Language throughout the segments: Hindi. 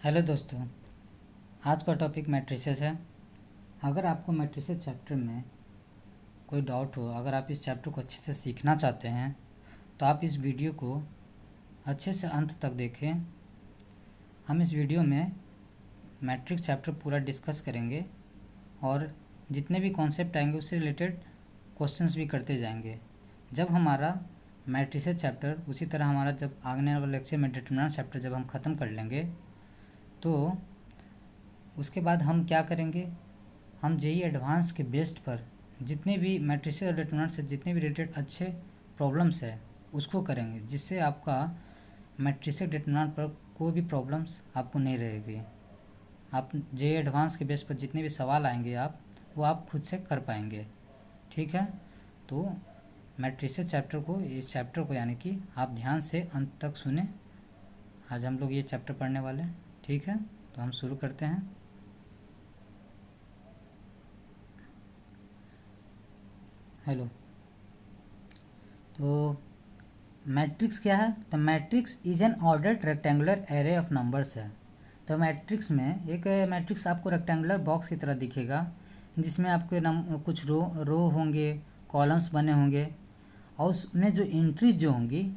हेलो दोस्तों, आज का टॉपिक मैट्रिसेस है। अगर आपको मैट्रिसेस चैप्टर में कोई डाउट हो, अगर आप इस चैप्टर को अच्छे से सीखना चाहते हैं तो आप इस वीडियो को अच्छे से अंत तक देखें। हम इस वीडियो में मैट्रिक्स चैप्टर पूरा डिस्कस करेंगे और जितने भी कॉन्सेप्ट आएंगे उससे रिलेटेड क्वेश्चंस भी करते जाएंगे। जब हमारा मैट्रिसेस चैप्टर, उसी तरह हमारा जब आने वाले लेक्चर में डिटरमिनेंट चैप्टर जब हम ख़त्म कर लेंगे तो उसके बाद हम क्या करेंगे, हम जेईई एडवांस के बेस्ड पर जितने भी मैट्रिसेस और डिटरमिनेंट से जितने भी रिलेटेड अच्छे प्रॉब्लम्स है उसको करेंगे, जिससे आपका मैट्रिसेस डिटरमिनेंट पर कोई भी प्रॉब्लम्स आपको नहीं रहेगी। आप जेईई एडवांस के बेस पर जितने भी सवाल आएंगे वो आप खुद से कर पाएंगे। ठीक है, तो मैट्रिसेस चैप्टर को, इस चैप्टर को यानी कि आप ध्यान से अंत तक सुने। आज हम लोग ये चैप्टर पढ़ने वाले हैं। ठीक है, तो हम शुरू करते हैं। हेलो, तो मैट्रिक्स क्या है? तो matrix is an ordered rectangular array of numbers है। तो मैट्रिक्स में एक मैट्रिक्स आपको रेक्टेंगुलर बॉक्स की तरह दिखेगा, जिसमें आपके कुछ रो होंगे, कॉलम्स बने होंगे, और उसमें जो एंट्रीज जो होंगी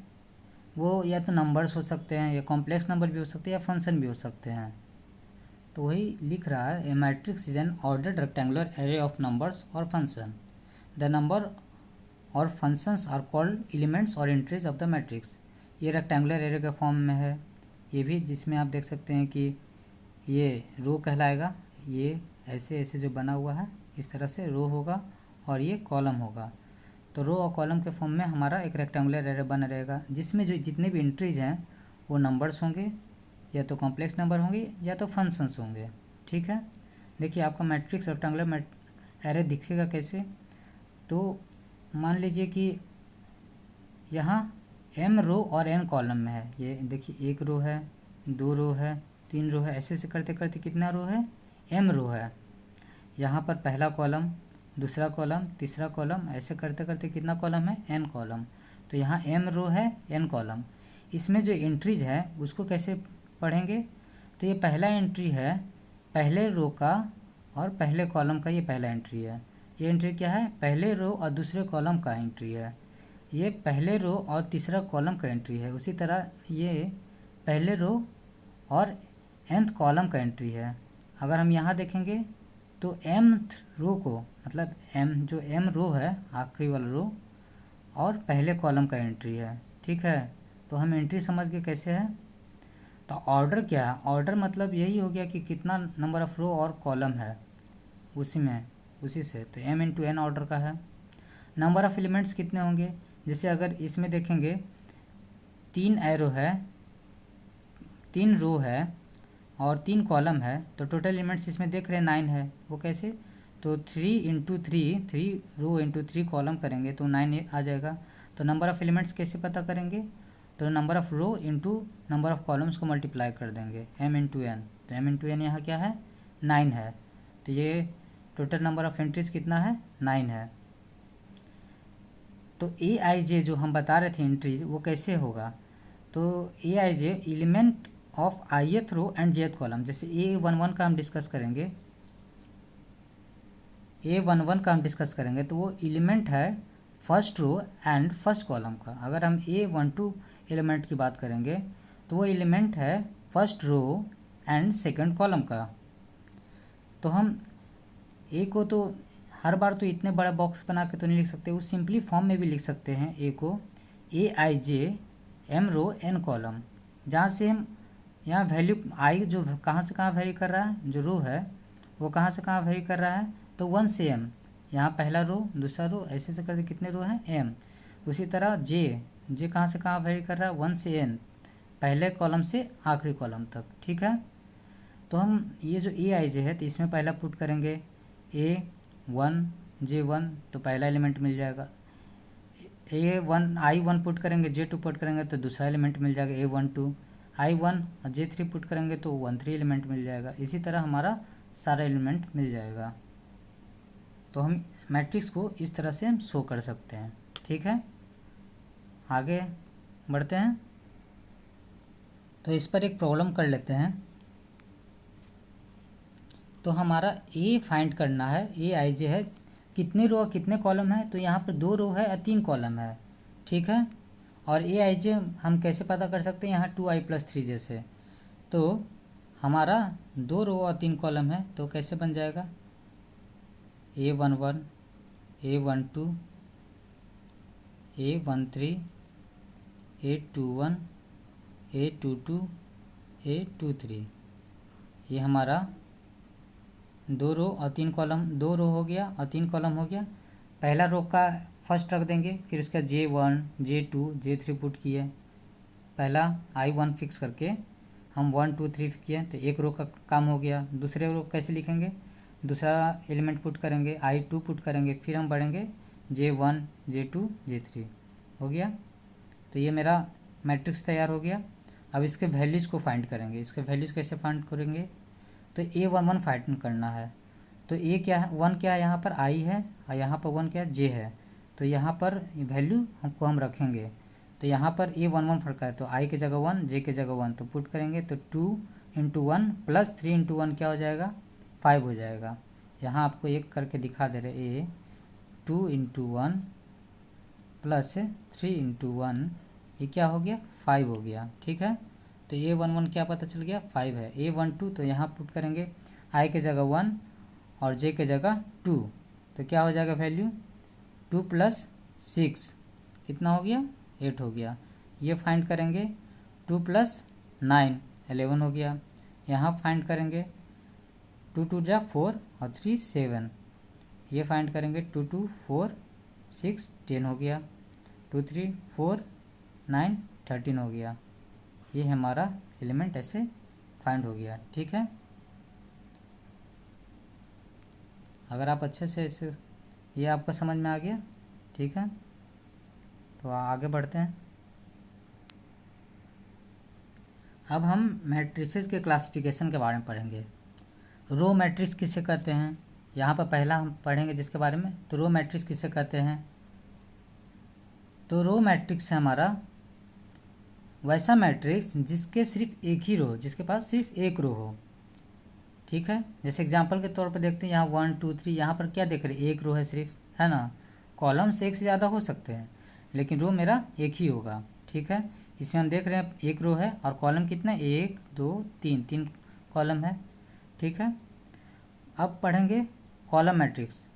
वो या तो नंबर्स हो सकते हैं, या कॉम्प्लेक्स नंबर भी हो सकते हैं, या फंक्शन भी हो सकते हैं। तो वही लिख रहा है, a matrix is an ordered rectangular array of numbers और फंक्शन। द नंबर और फंक्शंस आर कॉल्ड एलिमेंट्स और एंट्रीज ऑफ द मैट्रिक्स। ये रेक्टेंगुलर एरे के फॉर्म में है ये भी, जिसमें आप देख सकते हैं कि ये रो कहलाएगा। ये ऐसे ऐसे जो बना हुआ है इस तरह से रो होगा, और ये कॉलम होगा। तो रो और कॉलम के फॉर्म में हमारा एक रेक्टेंगुलर एरे बना रहेगा, जिसमें जो जितने भी एंट्रीज हैं वो नंबर्स होंगे, या तो कॉम्प्लेक्स नंबर होंगे, या तो फंक्शंस होंगे। ठीक है, देखिए आपका मैट्रिक्स रेक्टेंगुलर एरे दिखेगा कैसे। तो मान लीजिए कि यहाँ m रो और n कॉलम में है। ये देखिए, एक रो है, दो रो है, तीन रो है, ऐसे ऐसे करते करते कितना रो है? m रो है। यहाँ पर पहला कॉलम, दूसरा कॉलम, तीसरा कॉलम, ऐसे करते करते कितना कॉलम है? n column. तो यहाँ m रो है, n कॉलम। इसमें जो एंट्रीज है उसको कैसे पढ़ेंगे? तो ये पहला एंट्री है पहले रो का और पहले कॉलम का, ये पहला एंट्री है। ये एंट्री क्या है? पहले रो और दूसरे कॉलम का एंट्री है। ये पहले रो और तीसरा कॉलम का एंट्री है। उसी तरह ये पहले रो और nth कॉलम का एंट्री है। अगर हम यहाँ देखेंगे तो mth रो को, मतलब m जो m रो है, आखिरी वाला रो, और पहले कॉलम का एंट्री है। ठीक है, तो हम एंट्री समझ गए कैसे है। तो ऑर्डर क्या है? ऑर्डर मतलब यही हो गया कि कितना नंबर ऑफ रो और कॉलम है उसी से। तो m इंटू n ऑर्डर का है। नंबर ऑफ एलिमेंट्स कितने होंगे? जैसे अगर इसमें देखेंगे 3 एरो है, 3 रो है और 3 कॉलम है, तो टोटल एलिमेंट्स इसमें देख रहे हैं 9 है। वो कैसे? तो 3 इंटू 3 रो इंटू 3 कॉलम करेंगे तो 9 आ जाएगा। तो नंबर ऑफ़ एलिमेंट्स कैसे पता करेंगे? तो number of row into number of columns को मल्टीप्लाई कर देंगे, m इंटू n। तो m इंटू n यहाँ क्या है? 9 है। तो ये टोटल नंबर ऑफ़ एंट्रीज कितना है? 9 है। तो ए आई जे जो हम बता रहे थे एंट्रीज, वो कैसे होगा? तो a I J element of ith row and jth column. जैसे A11 का हम डिस्कस करेंगे, A11 का हम डिस्कस करेंगे तो वो एलिमेंट है first row and first column का। अगर हम A12 एलिमेंट की बात करेंगे तो वो एलिमेंट है first row and second column का। तो हम ए को तो हर बार तो इतने बड़ा बॉक्स बना के तो नहीं लिख सकते, उस सिंपली फॉर्म में भी लिख सकते हैं ए को AIJ m रो n कॉलम, जहाँ से हम यहाँ वैल्यू आई जो कहाँ से कहाँ वेरी कर रहा है, जो रो है वो कहाँ से कहाँ वेरी कर रहा है, तो 1 से m। यहाँ पहला रो, दूसरा रो, ऐसे से करके कितने रो हैं? m। उसी तरह जे कहाँ से कहाँ वेरी कर रहा है? 1 से n, पहले कॉलम से आखिरी कॉलम तक। ठीक है, तो हम ये जो AIJ है तो इसमें पहला पुट करेंगे A1 J1, तो पहला एलिमेंट मिल जाएगा। I1 पुट करेंगे, J2 पुट करेंगे तो दूसरा एलिमेंट मिल जाएगा A12। I1 और J3 पुट करेंगे तो 13 एलिमेंट मिल जाएगा। इसी तरह हमारा सारा एलिमेंट मिल जाएगा। तो हम मैट्रिक्स को इस तरह से हम शो कर सकते हैं। ठीक है, आगे बढ़ते हैं। तो इस पर एक प्रॉब्लम कर लेते हैं। तो हमारा ए फाइंड करना है, ए आई जे है, कितने रो और कितने कॉलम है, तो यहाँ पर 2 रो है और 3 कॉलम है, ठीक है। और ए आई जे हम कैसे पता कर सकते हैं, यहाँ 2i+3 जैसे, तो हमारा 2 रो और 3 कॉलम है, तो कैसे बन जाएगा, A11 A12 A13 A21 A22 A23, ये हमारा 2 रो और 3 कॉलम, 2 रो हो गया और 3 कॉलम हो गया। पहला रो का फर्स्ट रख देंगे, फिर उसका J1 J2 J3 पुट किए, पहला I1 फिक्स करके हम 1 2 3 किए, तो एक रो का काम हो गया। दूसरे रो कैसे लिखेंगे, दूसरा एलिमेंट पुट करेंगे, I2 पुट करेंगे, फिर हम बढ़ेंगे J1 J2 J3, हो गया। तो ये मेरा मैट्रिक्स तैयार हो गया। अब इसके वैल्यूज़ को फाइंड करेंगे। इसके वैल्यूज़ कैसे फाइंड करेंगे, तो A11 फाइंड करना है। तो ए क्या है, 1 क्या है, यहाँ पर I है और यहाँ पर 1 क्या है, J है। तो यहाँ पर वैल्यू हमको हम रखेंगे। तो यहाँ पर A11 फर्क है, तो I की जगह 1 J की जगह 1, तो पुट करेंगे, तो 2 × 1 + 3 × 1 क्या हो जाएगा, 5 हो जाएगा। यहाँ आपको एक करके दिखा दे रहे, 2 × 1 + 3 × 1, ये क्या हो गया, 5 हो गया, ठीक है। तो A11 क्या पता चल गया, 5 है। A12 तो यहाँ पुट करेंगे, I की जगह 1 और J की जगह 2, तो क्या हो जाएगा वैल्यू, 2 + 6 कितना हो गया, 8 हो गया। ये फाइंड करेंगे, 2 + 9 11 हो गया। यहाँ फाइंड करेंगे, 2 2 जा 4 और 3 7, ये फाइंड करेंगे, 2 2 4 6 10 हो गया, 2 3 4 9 13 हो गया। ये हमारा एलिमेंट ऐसे फाइंड हो गया, ठीक है। अगर आप अच्छे से इसे, ये आपका समझ में आ गया, ठीक है। तो आगे बढ़ते हैं। अब हम मैट्रिसेस के क्लासिफिकेशन के बारे में पढ़ेंगे। रो मैट्रिक्स किसे कहते हैं, यहाँ पर पहला हम पढ़ेंगे जिसके बारे में। तो रो मैट्रिक्स किसे कहते हैं, तो रो मैट्रिक्स है हमारा वैसा मैट्रिक्स जिसके सिर्फ एक ही रो, जिसके पास सिर्फ एक रो हो, ठीक है। जैसे एग्जांपल के तौर पर देखते हैं, यहाँ 1 2 3, यहाँ पर क्या देख रहे हैं, एक रो है सिर्फ, है ना। कॉलम्स एक से ज़्यादा हो सकते हैं, लेकिन रो मेरा एक ही होगा, ठीक है। इसमें हम देख रहे हैं एक रो है और कॉलम कितना है, 1 2 3, 3 कॉलम है, ठीक है। अब पढ़ेंगे कॉलम मैट्रिक्स।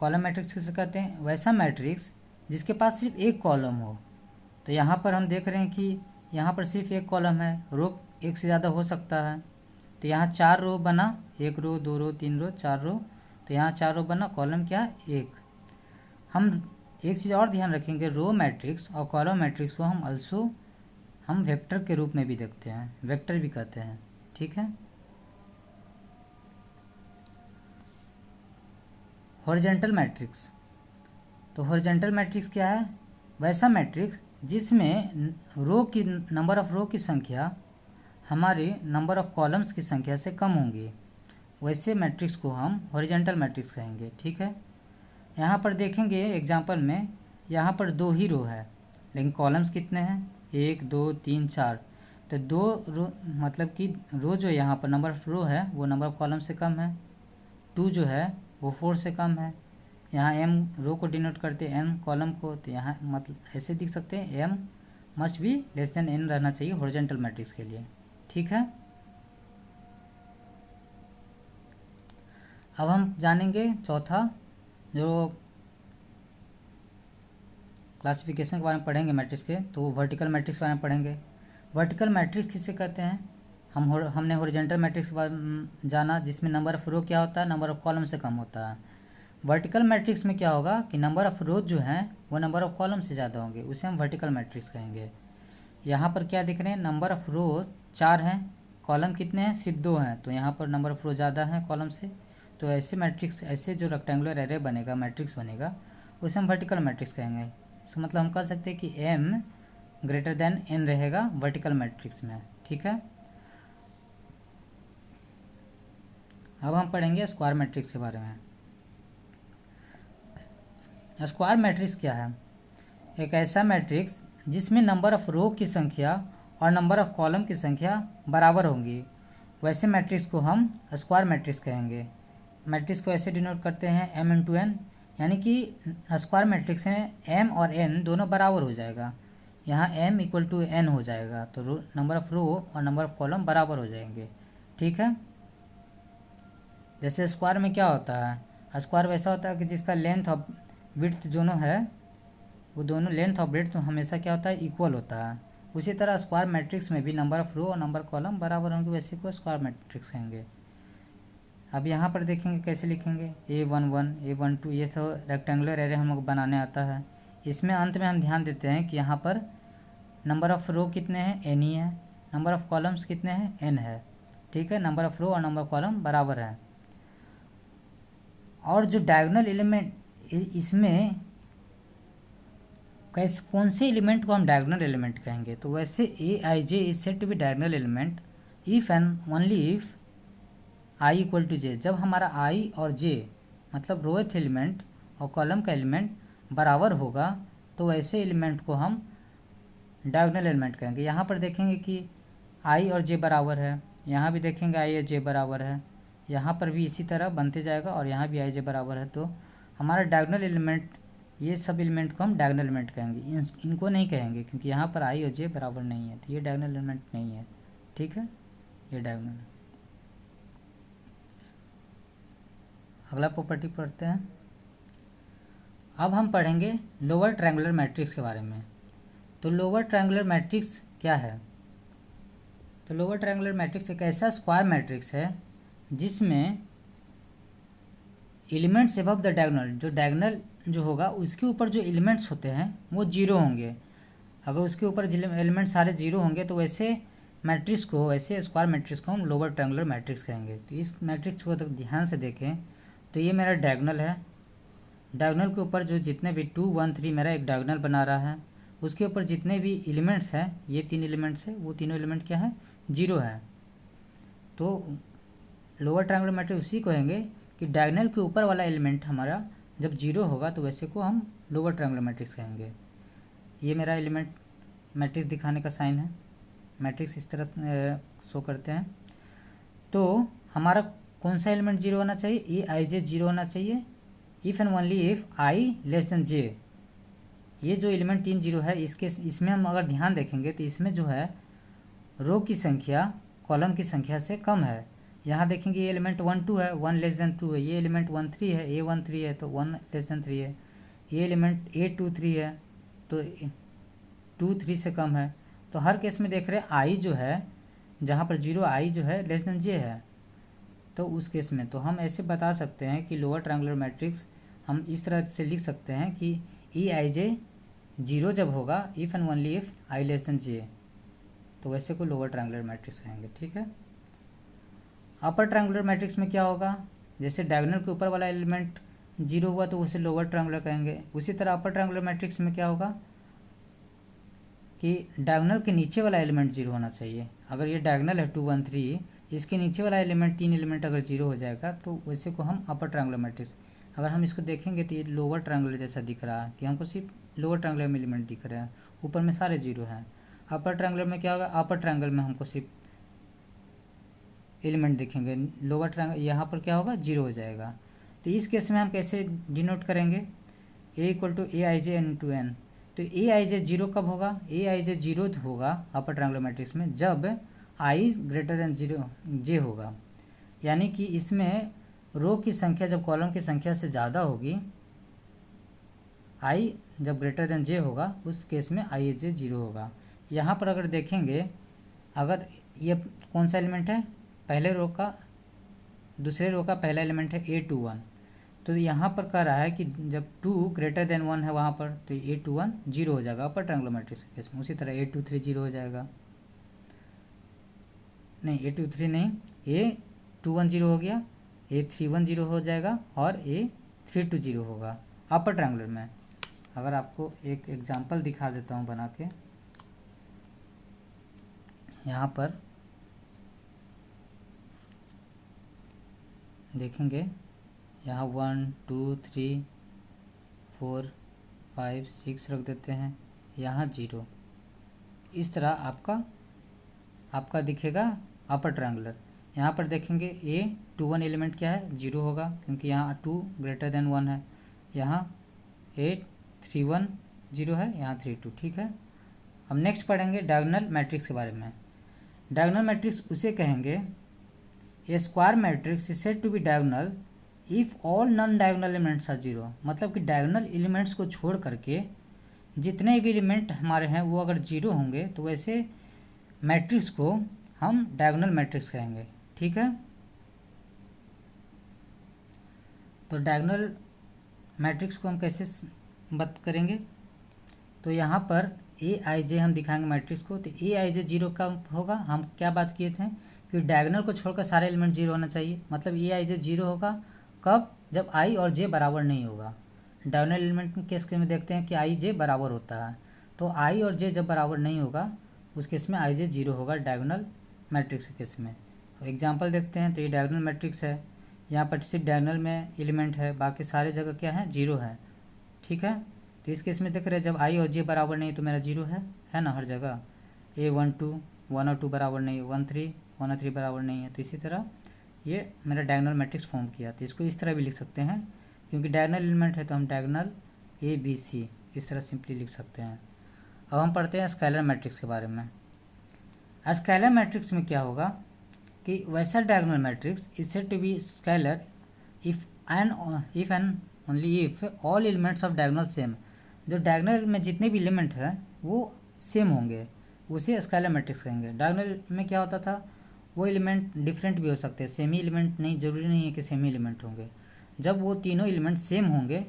कॉलम मैट्रिक्स किसे कहते हैं, वैसा मैट्रिक्स जिसके पास सिर्फ एक कॉलम हो। तो यहाँ पर हम देख रहे हैं कि यहाँ पर सिर्फ एक कॉलम है, रो एक से ज़्यादा हो सकता है। तो यहाँ 4 रो बना, 1 रो 2 रो 3 रो 4 रो, तो यहाँ 4 रो बना, कॉलम क्या है, एक। हम एक चीज़ और ध्यान रखेंगे, रो मैट्रिक्स और कॉलम मैट्रिक्स को हम वेक्टर के रूप में भी देखते हैं, वेक्टर भी कहते हैं, ठीक है। हॉरिजॉन्टल मैट्रिक्स, तो हॉरिजॉन्टल मैट्रिक्स क्या है, वैसा मैट्रिक्स जिसमें रो की नंबर ऑफ रो की संख्या हमारे नंबर ऑफ कॉलम्स की संख्या से कम होंगी, वैसे मैट्रिक्स को हम हॉरिजॉन्टल मैट्रिक्स कहेंगे, ठीक है। यहाँ पर देखेंगे एग्जांपल में, यहाँ पर 2 ही रो है, लेकिन कॉलम्स कितने हैं, 1 2 3 4, तो 2 रो मतलब कि रो जो यहाँ पर नंबर ऑफ रो है वो नंबर ऑफ कॉलम से कम है, 2 जो है वो 4 से कम है। यहाँ m रो को डिनोट करते हैं, n कॉलम को, तो यहाँ मतलब ऐसे दिख सकते हैं, m must be less than n रहना चाहिए हॉरिजॉन्टल मैट्रिक्स के लिए, ठीक है। अब हम जानेंगे चौथा जो क्लासिफिकेशन के बारे में पढ़ेंगे मैट्रिक्स के, तो वर्टिकल मैट्रिक्स के बारे में पढ़ेंगे। वर्टिकल मैट्रिक्स किसे कहते हैं, हमने हॉरिजॉन्टल मैट्रिक्स के बारे में जाना जिसमें नंबर ऑफ रो क्या होता है, नंबर ऑफ कॉलम से कम होता है। वर्टिकल मैट्रिक्स में क्या होगा कि नंबर ऑफ रोज जो हैं वो नंबर ऑफ कॉलम से ज़्यादा होंगे, उसे हम वर्टिकल मैट्रिक्स कहेंगे। यहाँ पर क्या दिख रहे हैं, नंबर ऑफ रो 4 हैं, कॉलम कितने हैं, सिर्फ 2 हैं, तो यहाँ पर नंबर ऑफ रो ज़्यादा हैं कॉलम से। तो ऐसे मैट्रिक्स, ऐसे जो रेक्टेंगुलर एरे बनेगा, मैट्रिक्स बनेगा, उसे हम वर्टिकल मैट्रिक्स कहेंगे। इसका मतलब हम कह सकते हैं कि m ग्रेटर देन n रहेगा वर्टिकल मैट्रिक्स में, ठीक है। अब हम पढ़ेंगे स्क्वायर मैट्रिक्स के बारे में। स्क्वायर मैट्रिक्स क्या है, एक ऐसा मैट्रिक्स जिसमें नंबर ऑफ रो की संख्या और नंबर ऑफ कॉलम की संख्या बराबर होंगी, वैसे मैट्रिक्स को हम स्क्वायर मैट्रिक्स कहेंगे। मैट्रिक्स को ऐसे डिनोट करते हैं m इंटू एन, यानी कि स्क्वायर मैट्रिक्स में m और n दोनों बराबर हो जाएगा। यहाँ m इक्वल टू n हो जाएगा, तो नंबर ऑफ़ रो और नंबर ऑफ़ कॉलम बराबर हो जाएंगे। ठीक है। जैसे स्क्वायर में क्या होता है, स्क्वायर वैसा होता है कि जिसका लेंथ और विड्थ दोनों है, वो दोनों लेंथ और ब्रेड्थ तो हमेशा क्या होता है, इक्वल होता है। उसी तरह स्क्वायर मैट्रिक्स में भी नंबर ऑफ़ रो और नंबर कॉलम बराबर होंगे, वैसे को स्क्वायर मैट्रिक्स कहेंगे। अब यहाँ पर देखेंगे कैसे लिखेंगे, A11 A12, ये तो रेक्टेंगुलर एरे हम लोग बनाने आता है। इसमें अंत में हम ध्यान देते हैं कि यहाँ पर नंबर ऑफ़ रो कितने हैं, n ही है, नंबर ऑफ़ कॉलम्स कितने हैं, n है। ठीक है, नंबर ऑफ़ रो और नंबर ऑफ़ कॉलम बराबर है। और जो डायगोनल एलिमेंट, इसमें कैसे कौन से एलिमेंट को हम डायगोनल एलिमेंट कहेंगे, तो वैसे Aij is said to be diagonal element if and only if i equal to j. जब हमारा i और j मतलब रोएथ एलिमेंट और कॉलम का एलिमेंट बराबर होगा, तो वैसे एलिमेंट को हम डायगोनल एलिमेंट कहेंगे। यहाँ पर देखेंगे कि i और j बराबर है, यहाँ भी देखेंगे i और j बराबर है, यहाँ पर भी इसी तरह बनते जाएगा और यहाँ भी i j बराबर है। तो हमारा डायगोनल एलिमेंट, ये सब एलिमेंट को हम डायगोनल एलिमेंट कहेंगे, इनको नहीं कहेंगे क्योंकि यहाँ पर i और j बराबर नहीं है, तो ये डायगोनल एलिमेंट नहीं है। ठीक है, ये डायगोनल है। अगला प्रॉपर्टी पढ़ते हैं। अब हम पढ़ेंगे लोअर ट्रायंगुलर मैट्रिक्स के बारे में। तो लोअर ट्रायंगुलर मैट्रिक्स क्या है, तो लोअर ट्रायंगुलर मैट्रिक्स एक ऐसा स्क्वायर मैट्रिक्स है जिसमें एलिमेंट्स एबव द डायगोनल, जो डायगोनल जो होगा उसके ऊपर जो एलिमेंट्स होते हैं वो जीरो होंगे। अगर उसके ऊपर एलिमेंट सारे जीरो होंगे तो वैसे मैट्रिक्स को, वैसे स्क्वायर मैट्रिक्स को हम लोअर ट्रायंगुलर मैट्रिक्स कहेंगे। तो इस मैट्रिक्स को तो ध्यान से देखें, तो ये मेरा डायगोनल है, डायगोनल के ऊपर जो जितने भी 2 1 3 मेरा एक डायगोनल बना रहा है, उसके ऊपर जितने भी एलिमेंट्स हैं, ये 3 एलिमेंट्स है, वो तीनों एलिमेंट क्या है, जीरो है। तो लोअर ट्रायंगुलर मैट्रिक्स उसी कहेंगे कि डायगोनल के ऊपर वाला एलिमेंट हमारा जब जीरो होगा तो वैसे को हम लोअर ट्रायंगुलर मैट्रिक्स कहेंगे। ये मेरा एलिमेंट मैट्रिक्स दिखाने का साइन है, मैट्रिक्स इस तरह शो करते हैं। तो हमारा कौन सा एलिमेंट जीरो होना चाहिए, ए आई जे जीरो होना चाहिए if and only if i less than j. ये जो एलिमेंट 3 जीरो है, इसमें हम अगर ध्यान देखेंगे तो इसमें जो है रो की संख्या कॉलम की संख्या से कम है। यहाँ देखेंगे ये एलिमेंट 1 2 है, 1 लेस देन 2 है, ये एलिमेंट 1 3 है, A1 3 है तो 1 लेस देन 3 है, ये एलिमेंट A2 3 है तो 2 3 से कम है। तो हर केस में देख रहे हैं आई जो है, जहाँ पर जीरो आई जो है लेस देन जे है, तो उस केस में तो हम ऐसे बता सकते हैं कि लोअर ट्रायंगुलर मैट्रिक्स हम इस तरह से लिख सकते हैं कि ई आई जे जीरो जब होगा if and only if i less than j, तो वैसे को लोअर ट्रायंगुलर मैट्रिक्स कहेंगे। ठीक है। अपर ट्रायंगुलर मैट्रिक्स में क्या होगा, जैसे डायगोनल के ऊपर वाला एलिमेंट जीरो हुआ तो उसे लोअर ट्रायंगुलर कहेंगे। उसी तरह अपर ट्रायंगुलर मैट्रिक्स में क्या होगा कि डायगोनल के नीचे वाला एलिमेंट जीरो होना चाहिए। अगर ये डायगोनल है 2 1 3, इसके नीचे वाला एलिमेंट 3 एलिमेंट अगर जीरो हो जाएगा तो वैसे को हम अपर ट्रायंगुलर मैट्रिक्स। अगर हम इसको देखेंगे तो ये लोअर ट्रायंगुलर जैसा दिख रहा है कि हमको सिर्फ लोअर ट्रायंगुलर में एलिमेंट दिख रहे हैं, ऊपर में सारे जीरो हैं। अपर ट्रायंगुलर में क्या होगा, अपर ट्रायंगल में हमको सिर्फ एलिमेंट दिखेंगे, लोअर ट्रायंगल यहाँ पर क्या होगा, जीरो हो जाएगा। तो इस केस में हम कैसे डिनोट करेंगे, a equal to a I J n to n. तो ए आई जे जीरो कब होगा, ए आई जे जीरो होगा अपर ट्रायंगुलर मैट्रिक्स में जब आई ग्रेटर देन जीरो जे होगा, यानी कि इसमें रो की संख्या जब कॉलम की संख्या से ज़्यादा होगी, आई जब ग्रेटर देन जे होगा उस केस में आई जे जीरो होगा। यहाँ पर अगर देखेंगे, अगर ये कौन सा एलिमेंट है, पहले रो का दूसरे रो का पहला एलिमेंट है A21, तो यहाँ पर कह रहा है कि जब 2 ग्रेटर देन 1 है वहाँ पर तो A21 जीरो हो जाएगा अपर ट्रायंगुलर मैट्रिक्स के केस में। उसी तरह A23 जीरो हो जाएगा, नहीं A23 नहीं, A21 जीरो हो गया, A31 जीरो हो जाएगा और A32 जीरो होगा अपर ट्रायंगुलर में। अगर आपको एक एग्जांपल दिखा देता हूँ बना के, यहाँ पर देखेंगे, यहाँ 1 2 3 4 5 6 रख देते हैं, यहाँ जीरो, इस तरह आपका दिखेगा अपर ट्रायंगुलर। यहाँ पर देखेंगे ए 2 1 एलिमेंट क्या है, 0 होगा, क्योंकि यहाँ 2 ग्रेटर देन 1 है। यहाँ 8 3 1 0 है, यहाँ 3 2। ठीक है, अब नेक्स्ट पढ़ेंगे डायगोनल मैट्रिक्स के बारे में। डायगोनल मैट्रिक्स उसे कहेंगे a square matrix is said to be diagonal if all non diagonal elements are zero. मतलब कि डायगोनल एलिमेंट्स को छोड़ करके जितने भी एलिमेंट हमारे हैं वो अगर जीरो होंगे तो वैसे मैट्रिक्स को हम डायगोनल मैट्रिक्स कहेंगे। ठीक है, तो डायगोनल मैट्रिक्स को हम कैसे बात करेंगे, तो यहाँ पर ए आई जे हम दिखाएंगे मैट्रिक्स को। तो ए आई जे जीरो कब होगा, हम क्या बात किए थे कि डायगोनल को छोड़कर सारे एलिमेंट जीरो होना चाहिए। मतलब ए आई जे जीरो होगा कब, जब आई और जे बराबर नहीं होगा। डायगोनल एलिमेंट के केस में देखते हैं कि आई जे बराबर होता है, तो आई और जे जब बराबर नहीं होगा उस केस में आई जे जीरो होगा डायगोनल मैट्रिक्स के केस में। तो एग्जांपल देखते हैं। तो ये डायगोनल मैट्रिक्स है, यहाँ पर सिर्फ डायगोनल में एलिमेंट है, बाकी सारे जगह क्या है, जीरो है। ठीक है, तो इस केस में देख रहे हैं जब आई और जे बराबर नहीं तो मेरा जीरो है ना हर जगह। ए 1 2 1 और 2 बराबर नहीं है, 1 3 1 और 3 बराबर नहीं है, तो इसी तरह ये मेरा डायगोनल मैट्रिक्स फॉर्म किया। तो इसको इस तरह भी लिख सकते हैं, क्योंकि डायगोनल एलिमेंट है तो हम डायगोनल ए बी सी इस तरह सिंपली लिख सकते हैं। अब हम पढ़ते हैं स्केलर मैट्रिक्स के बारे में। स्केलर मैट्रिक्स में क्या होगा कि वैसा diagonal matrix is said to be scalar if and only if all elements of diagonal same. जो डायगोनल में जितने भी एलिमेंट हैं वो सेम होंगे, उसे स्केलर मैट्रिक्स कहेंगे। डायगोनल में क्या होता था, वो एलिमेंट डिफरेंट भी हो सकते हैं, सेमी एलिमेंट नहीं, ज़रूरी नहीं है कि सेमी एलिमेंट होंगे। जब वो तीनों एलिमेंट सेम होंगे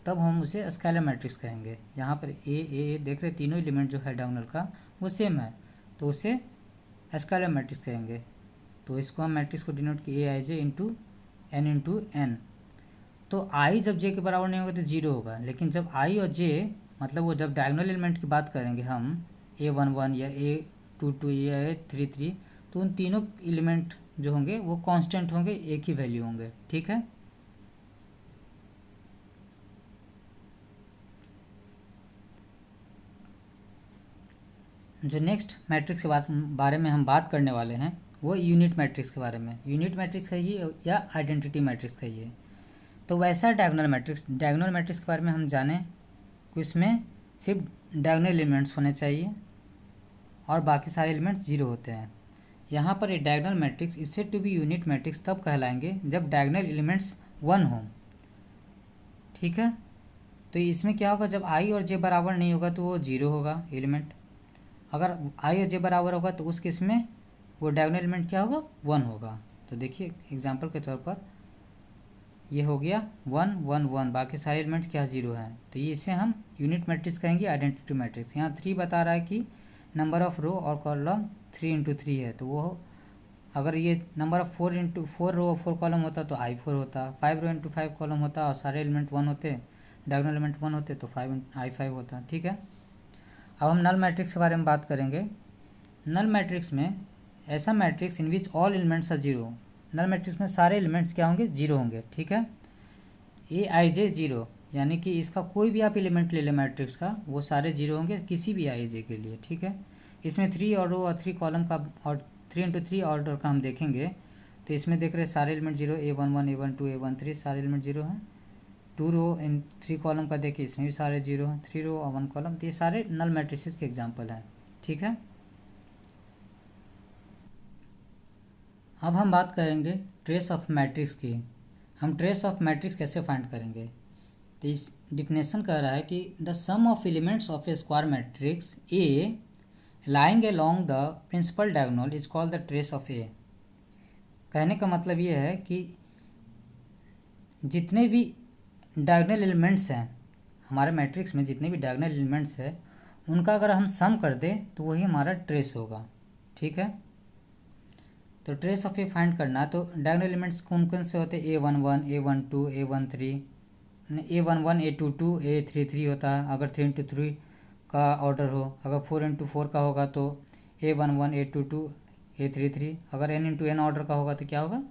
तब हम उसे स्केलर मैट्रिक्स कहेंगे। यहाँ पर ए देख रहे तीनों एलिमेंट जो है डायगोनल का वो सेम है, तो उसे स्केलर मैट्रिक्स कहेंगे। तो इसको हम मैट्रिक्स को डिनोट किए ए आई जे इंटू एन। तो आई जब जे के बराबर नहीं होगा तो जीरो होगा, लेकिन जब आई और जे मतलब वो जब डायगोनल एलिमेंट की बात करेंगे हम A11 या A22 या A33, तो उन तीनों एलिमेंट जो होंगे वो कांस्टेंट होंगे, एक ही वैल्यू होंगे। ठीक है, जो नेक्स्ट मैट्रिक्स के बारे में हम बात करने वाले हैं वो यूनिट मैट्रिक्स के बारे में। यूनिट मैट्रिक्स कहिए या आइडेंटिटी मैट्रिक्स कहिए। तो वैसा डायगोनल मैट्रिक्स के बारे में हम जाने कि उसमें सिर्फ डायगोनल एलिमेंट्स होने चाहिए और बाकी सारे एलिमेंट्स जीरो होते हैं। यहाँ पर ये diagonal matrix is said to be unit matrix तब कहलाएंगे जब डायगोनल एलिमेंट्स 1 हों। ठीक है, तो इसमें क्या होगा, जब आई और जे बराबर नहीं होगा तो वो जीरो होगा एलिमेंट। अगर आई और जे बराबर होगा तो उस केस में वो डायगोनल एलिमेंट क्या होगा, 1 होगा। तो देखिए एग्जांपल के तौर पर ये हो गया 1 1 1, बाकी सारे एलिमेंट्स क्या जीरो हैं, तो ये इसे हम यूनिट मैट्रिक्स कहेंगे, आइडेंटिटी मैट्रिक्स। यहाँ 3 बता रहा है कि नंबर ऑफ रो और कॉलम 3 इंटू 3 है, तो वो अगर ये नंबर ऑफ 4 इंटू 4 रो और 4 कॉलम होता तो I4 होता, 5 रो इंटू 5 कॉलम होता और सारे एलिमेंट 1 होते, डायगोनल एलिमेंट 1 होते तो I5 होता। ठीक है, अब हम नल मैट्रिक्स के बारे में बात करेंगे। नल मैट्रिक्स में ऐसा matrix in which all elements are zero. Null matrix में सारे एलिमेंट्स क्या होंगे, जीरो होंगे। ठीक है, ए आई जे जीरो, यानी कि इसका कोई भी आप एलिमेंट ले लें मैट्रिक्स का वो सारे जीरो होंगे किसी भी आई जे के लिए। ठीक है, इसमें 3 और रो और 3 कॉलम का और 3 इंटू 3 ऑर्डर का हम देखेंगे तो इसमें देख रहे हैं सारे element zero, A11 A12 A13 सारे एलिमेंट जीरो हैं। 2 रो इन 3 कॉलम का देखिए इसमें भी सारे जीरो हैं, 3 रो और 1 कॉलम, तो ये सारे नल मैट्रिसेस के एग्जाम्पल हैं। ठीक है, अब हम बात करेंगे ट्रेस ऑफ मैट्रिक्स की। हम ट्रेस ऑफ मैट्रिक्स कैसे फाइंड करेंगे, तो इस डिफिनेशन कह रहा है कि the sum of elements of a square matrix a lying along the principal diagonal is called the trace of a. कहने का मतलब ये है कि जितने भी डायगोनल एलिमेंट्स हैं हमारे मैट्रिक्स में, जितने भी डायगोनल एलिमेंट्स हैं उनका अगर हम सम कर दें तो वही हमारा ट्रेस होगा। ठीक है, तो ट्रेस ऑफ ए फाइंड करना तो डायगोनल एलिमेंट्स कौन कौन से होते हैं, A11 A12 A13 A11 A22 A33 होता है अगर 3 इंटू 3 का ऑर्डर हो। अगर 4 इंटू 4 का होगा तो A11 A22 A33। अगर n इंटू n ऑर्डर का होगा तो क्या होगा,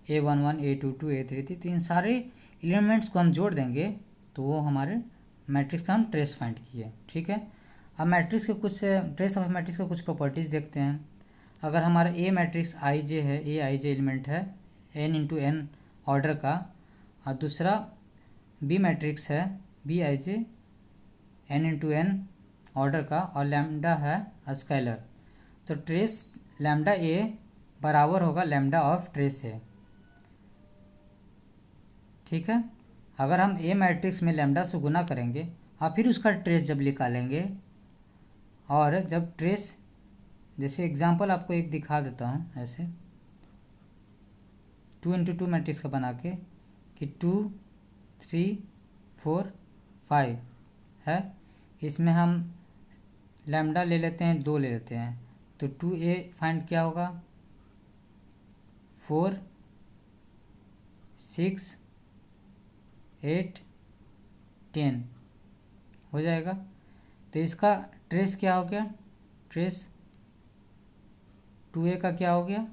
A11 A22 A33। तो इन सारे एलिमेंट्स को हम जोड़ देंगे तो वो हमारे मैट्रिक्स का हम ट्रेस फाइंड किए। ठीक है, अब मैट्रिक्स के कुछ ट्रेस ऑफ मैट्रिक्स के कुछ प्रॉपर्टीज़ देखते हैं। अगर हमारा ए मैट्रिक्स आई जे है, ए आई जे एलिमेंट है एन इंटू एन ऑर्डर का, और दूसरा बी मैट्रिक्स है B I J N into N order का, और लैम्डा है स्केलर, तो ट्रेस लैम्डा ए बराबर होगा लैम्डा ऑफ ट्रेस ए। ठीक है, अगर हम ए मैट्रिक्स में लैम्डा से गुना करेंगे और फिर उसका ट्रेस जब निकालेंगे, और जब ट्रेस, जैसे एग्जांपल आपको एक दिखा देता हूँ ऐसे 2 इंटू 2 मैट्रिक्स का बना के कि 2 3 4 5 है, इसमें हम लैम्डा ले लेते हैं, 2 ले लेते हैं, तो 2a फाइंड क्या होगा 4 6 8 10 हो जाएगा। तो इसका ट्रेस क्या हो गया, ट्रेस 2a का क्या हो गया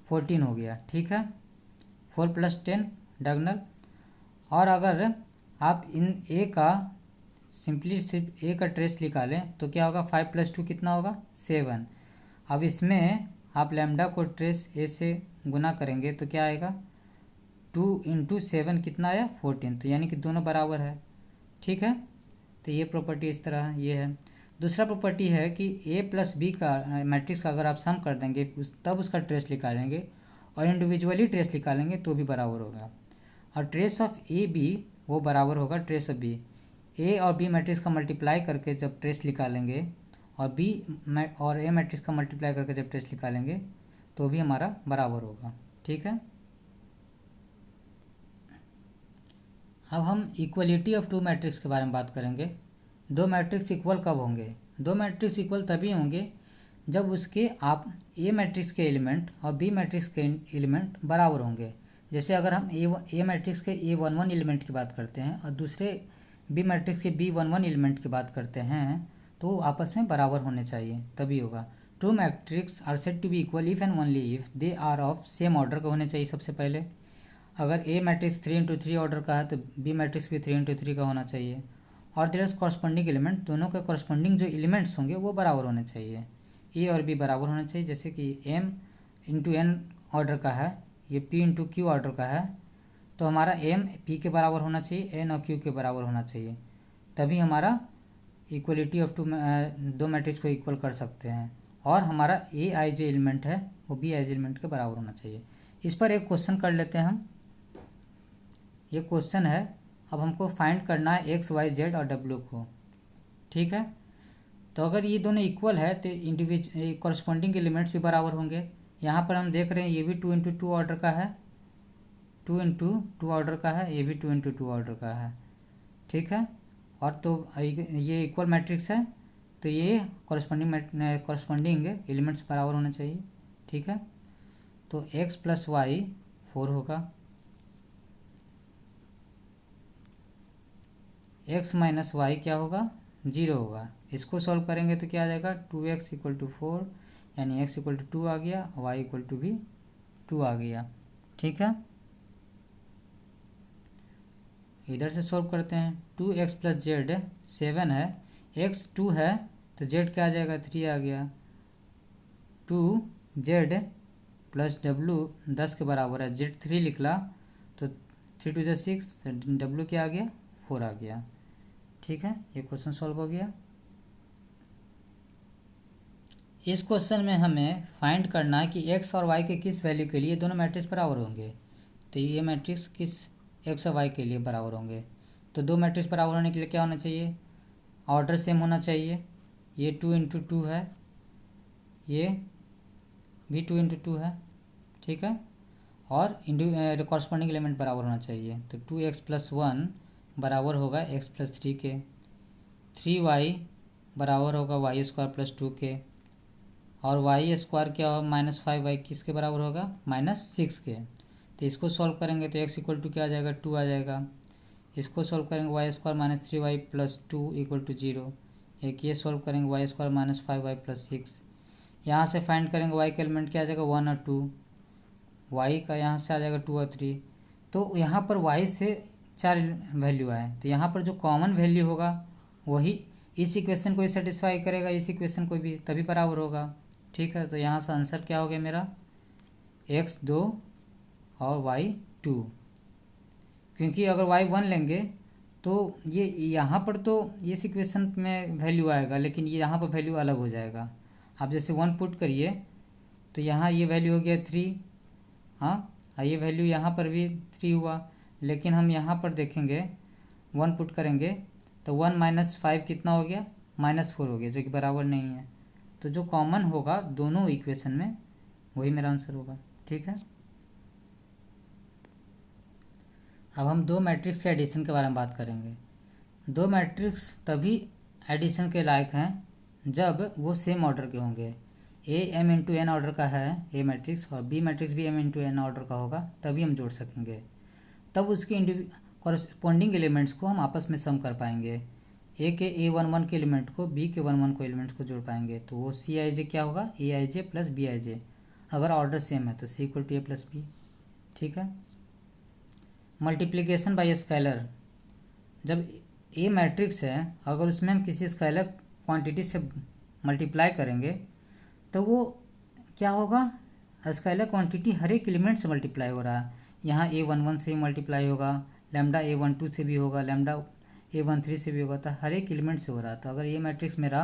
14 हो गया। ठीक है, 4 + 10 डायगोनल। और अगर आप इन a का सिंपली सिर्फ a का ट्रेस निकालें तो क्या होगा 5 + 2 कितना होगा 7। अब इसमें आप लैम्डा को ट्रेस a से गुना करेंगे तो क्या आएगा 2 इंटू 7 कितना आया 14, तो यानी कि दोनों बराबर है। ठीक है, तो ये प्रॉपर्टी इस तरह है, ये है। दूसरा प्रॉपर्टी है कि a + b का मैट्रिक्स का अगर आप सम कर देंगे तब उसका ट्रेस निकालेंगे, और इंडिविजुअली ट्रेस निकालेंगे तो भी बराबर होगा। और ट्रेस ऑफ ए बी वो बराबर होगा ट्रेस ऑफ बी। ए और बी मैट्रिक्स का मल्टीप्लाई करके जब ट्रेस निकालेंगे, और बी और ए मैट्रिक्स का मल्टीप्लाई करके जब ट्रेस निकालेंगे तो भी हमारा बराबर होगा। ठीक है, अब हम इक्वलिटी ऑफ टू मैट्रिक्स के बारे में बात करेंगे। दो मैट्रिक्स इक्वल कब होंगे, दो मैट्रिक्स इक्वल तभी होंगे जब उसके आप ए मैट्रिक्स के एलिमेंट और बी मैट्रिक्स के एलिमेंट बराबर होंगे। जैसे अगर हम ए मैट्रिक्स के A11 एलिमेंट की बात करते हैं और दूसरे बी मैट्रिक्स के B11 एलिमेंट की बात करते हैं तो आपस में बराबर होने चाहिए, तभी होगा। Two matrix are said to be equal if and only if they are of same order का होने चाहिए सबसे पहले। अगर ए मैट्रिक्स 3 इंटू 3 ऑर्डर का है तो बी मैट्रिक्स भी 3 इंटू 3 का होना चाहिए। और देयर इज कॉरस्पॉन्डिंग एलिमेंट, दोनों के कॉरस्पॉन्डिंग जो एलिमेंट्स होंगे वो बराबर होने चाहिए, ए और बी बराबर होने चाहिए। जैसे कि एम इंटू एन ऑर्डर का है, ये पी इंटू क्यू ऑर्डर का है, तो हमारा एम पी के बराबर होना चाहिए, एन और क्यू के बराबर होना चाहिए, तभी हमारा इक्वलिटी ऑफ टू दो मैट्रिक्स को इक्वल कर सकते हैं। और हमारा ए आई जे एलिमेंट है वो बी आई जे एलिमेंट के बराबर होना चाहिए। इस पर एक क्वेश्चन कर लेते हैं हम। ये क्वेश्चन है, अब हमको फाइंड करना है एक्स वाई जेड और डब्ल्यू को। ठीक है, तो अगर ये दोनों इक्वल है तो इंडिविजुअल कॉरस्पॉन्डिंग एलिमेंट्स भी बराबर होंगे। यहाँ पर हम देख रहे हैं ये भी 2 इंटू 2 ऑर्डर का है, 2 इंटू 2 ऑर्डर का है, ये भी 2 इंटू 2 ऑर्डर का है। ठीक है, और तो ये इक्वल मैट्रिक्स है तो ये कॉरस्पॉन्डिंग एलिमेंट्स बराबर होने चाहिए। ठीक है, तो x + y 4 होगा, x - y क्या होगा 0 होगा। इसको सॉल्व करेंगे तो क्या आ जाएगा 2x = 4, यानी x = 2 आ गया, y = भी 2 आ गया। ठीक है, इधर से सॉल्व करते हैं। 2x + z 7 है, x 2 है तो z क्या आ जाएगा 3 आ गया। 2z + w 10 के बराबर है, z 3 निकला तो 3 × 2 = 6, तो w क्या आ गया 4 आ गया। ठीक है, ये क्वेश्चन सॉल्व हो गया। इस क्वेश्चन में हमें फाइंड करना है कि x और y के किस वैल्यू के लिए दोनों मैट्रिक्स बराबर होंगे। तो ये मैट्रिक्स किस x और y के लिए बराबर होंगे, तो दो मैट्रिक्स बराबर होने के लिए क्या होना चाहिए, ऑर्डर सेम होना चाहिए। ये 2 इंटू 2 है, ये भी 2 इंटू 2 है। ठीक है, और कॉरस्पॉन्डिंग एलिमेंट बराबर होना चाहिए। तो 2x + 1 बराबर होगा x + 3 के, 3y बराबर होगा y² + 2 के, और y² क्या होगा -5y किसके बराबर होगा -6 के। तो इसको सॉल्व करेंगे तो x = क्या आ जाएगा 2 आ जाएगा। इसको सॉल्व करेंगे y² - 3y + 2 = 0। एक ये सॉल्व करेंगे y² - 5y + 6। यहाँ से फाइंड करेंगे y का एलिमेंट क्या आ जाएगा 1 और 2, y का यहाँ से आ जाएगा 2 और 3। तो यहाँ पर y से 4 वैल्यू आए, तो यहाँ पर जो कॉमन वैल्यू होगा वही इस इक्वेशन को सेटिस्फाई करेगा, इस इक्वेशन को भी, तभी बराबर होगा। ठीक है। तो यहाँ से आंसर क्या हो गया मेरा, x 2 और y 2, क्योंकि अगर y 1 लेंगे तो ये यहाँ पर तो इस इक्वेशन में वैल्यू आएगा, लेकिन ये यहाँ पर वैल्यू अलग हो जाएगा। आप जैसे 1 पुट करिए तो यहाँ ये वैल्यू हो गया 3, हाँ, ये वैल्यू यहाँ पर भी 3 हुआ, लेकिन हम यहाँ पर देखेंगे 1 पुट करेंगे तो 1 माइनस 5 कितना हो गया, -4 हो गया, जो कि बराबर नहीं है। तो जो कॉमन होगा दोनों इक्वेशन में वही मेरा आंसर होगा। ठीक है। अब हम दो मैट्रिक्स के एडिशन के बारे में बात करेंगे। दो मैट्रिक्स तभी एडिशन के लायक हैं जब वो सेम ऑर्डर के होंगे। ए m इंटू एन ऑर्डर का है ए मैट्रिक्स और बी मैट्रिक्स भी m इंटू एन ऑर्डर का होगा, तभी हम जोड़ सकेंगे। तब उसके कॉरस्पॉन्डिंग एलिमेंट्स को हम आपस में सम कर पाएंगे। ए के A11 के एलिमेंट को बी के 11 को एलिमेंट्स को जोड़ पाएंगे। तो वो CIJ क्या होगा, AIJ प्लस BIJ। अगर ऑर्डर सेम है तो C equal to A plus B. ठीक है। मल्टीप्लिकेशन बाय स्केलर, जब ए मैट्रिक्स है अगर उसमें हम किसी स्केलर क्वांटिटी से मल्टीप्लाई करेंगे तो वो क्या होगा, स्केलर क्वांटिटी हर एक एलिमेंट से मल्टीप्लाई हो रहा है। यहाँ A11 से भी मल्टीप्लाई होगा, लैम्डा A12 से भी होगा, लैम्डा A13 से भी होगा, तो हर एक एलिमेंट से हो रहा है। तो अगर ये मैट्रिक्स मेरा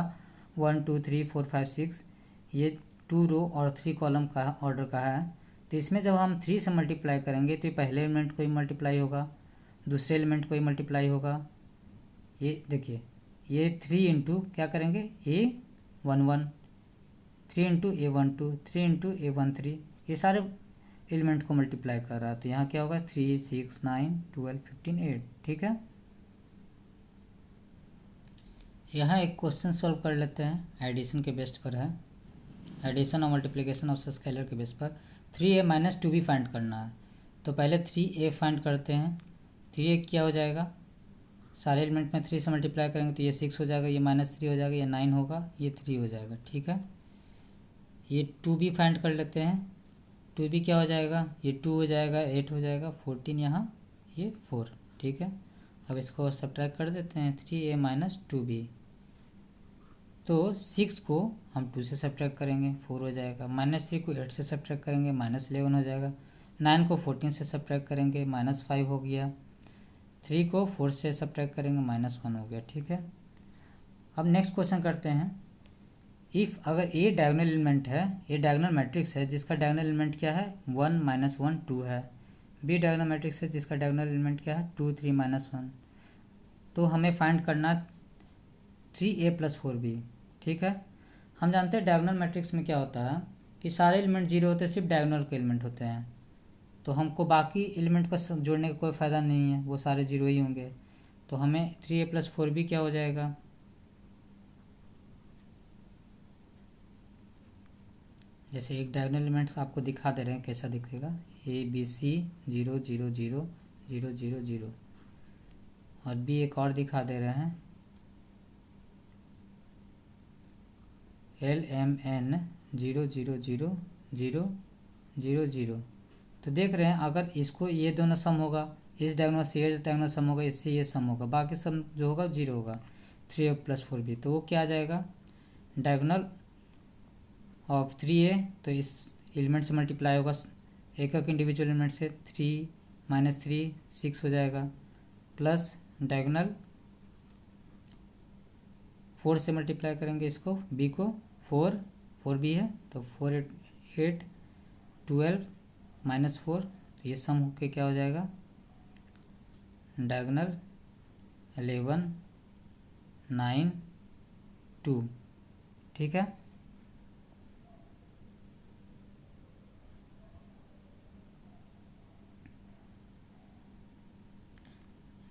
1 2 3 4 5 6 ये 2 रो और 3 कॉलम का ऑर्डर का है, तो इसमें जब हम 3 से मल्टीप्लाई करेंगे तो पहले एलिमेंट को ही मल्टीप्लाई होगा, दूसरे एलिमेंट को ही मल्टीप्लाई होगा। ये देखिए, ये 3 इंटू क्या करेंगे, A11, 3 into A12, 3 into A13, ये सारे एलिमेंट को मल्टीप्लाई कर रहा है। तो यहाँ क्या होगा, 3 6 9 12 15 8। ठीक है। यहाँ एक क्वेश्चन सॉल्व कर लेते हैं, एडिशन के बेस पर है। एडिशन और मल्टीप्लिकेशन ऑफ स्केलर के बेस पर 3a माइनस 2b फाइंड करना है। तो पहले 3a फाइंड करते हैं। 3a क्या हो जाएगा, सारे एलिमेंट में 3 से मल्टीप्लाई करेंगे तो ये 6 हो जाएगा, ये -3 हो जाएगा, ये 9 होगा, ये 3 हो जाएगा। ठीक है। ये 2b फाइंड कर लेते हैं। 2b क्या हो जाएगा, ये 2 हो जाएगा, 8 हो जाएगा, 14 यहाँ, ये 4। ठीक है। अब इसको सब्ट्रैक्ट कर देते हैं, 3a माइनस 2b। तो 6 को हम 2 से सब्ट्रैक्ट करेंगे, 4 हो जाएगा। -3 को 8 से सब्ट्रैक्ट करेंगे, -11 हो जाएगा। 9 को 14 से सब्ट्रैक्ट करेंगे, -5 हो गया। 3 को 4 से सब्ट्रैक्ट करेंगे, -1 हो गया। ठीक है। अब नेक्स्ट क्वेश्चन करते हैं। इफ़ अगर ए डायगोनल एलिमेंट है, ए डायगोनल मैट्रिक्स है जिसका डायगोनल एलिमेंट क्या है, 1 -1 2 है। बी डायगोनल मैट्रिक्स है जिसका डायगोनल एलिमेंट क्या है, 2 3 -1। तो हमें फाइंड करना 3a + 4b। ठीक है। हम जानते हैं डायगोनल मैट्रिक्स में क्या होता है कि सारे एलिमेंट जीरो होते हैं, सिर्फ डायगोनल के एलिमेंट होते हैं। तो हमको बाकी एलिमेंट को जोड़ने का कोई फ़ायदा नहीं है, वो सारे जीरो ही होंगे। तो हमें 3a + 4b क्या हो जाएगा, जैसे एक डायगोनल एलिमेंट्स आपको दिखा दे रहे हैं कैसा दिखेगा, ABC 0 0 0 0 0 0, और बी एक और दिखा दे रहे हैं LMN 0 0 0 0 0 0। तो देख रहे हैं अगर इसको ये दोनों सम होगा, इस डायगोनल से ये डायगोनल सम होगा, इससे ये सम होगा, बाकी सम जो होगा जीरो होगा। 3a + 4b, तो वो क्या आ जाएगा, डायगोनल ऑफ 3a, तो इस एलिमेंट से मल्टीप्लाई होगा एक एक इंडिविजुअल एलिमेंट से, 3 -3 6 हो जाएगा, प्लस डायगोनल 4 से मल्टीप्लाई करेंगे इसको, b को 4 4b है तो 4 8 12 -4, तो ये सम होके क्या हो जाएगा, डायगोनल 11 9 2। ठीक है।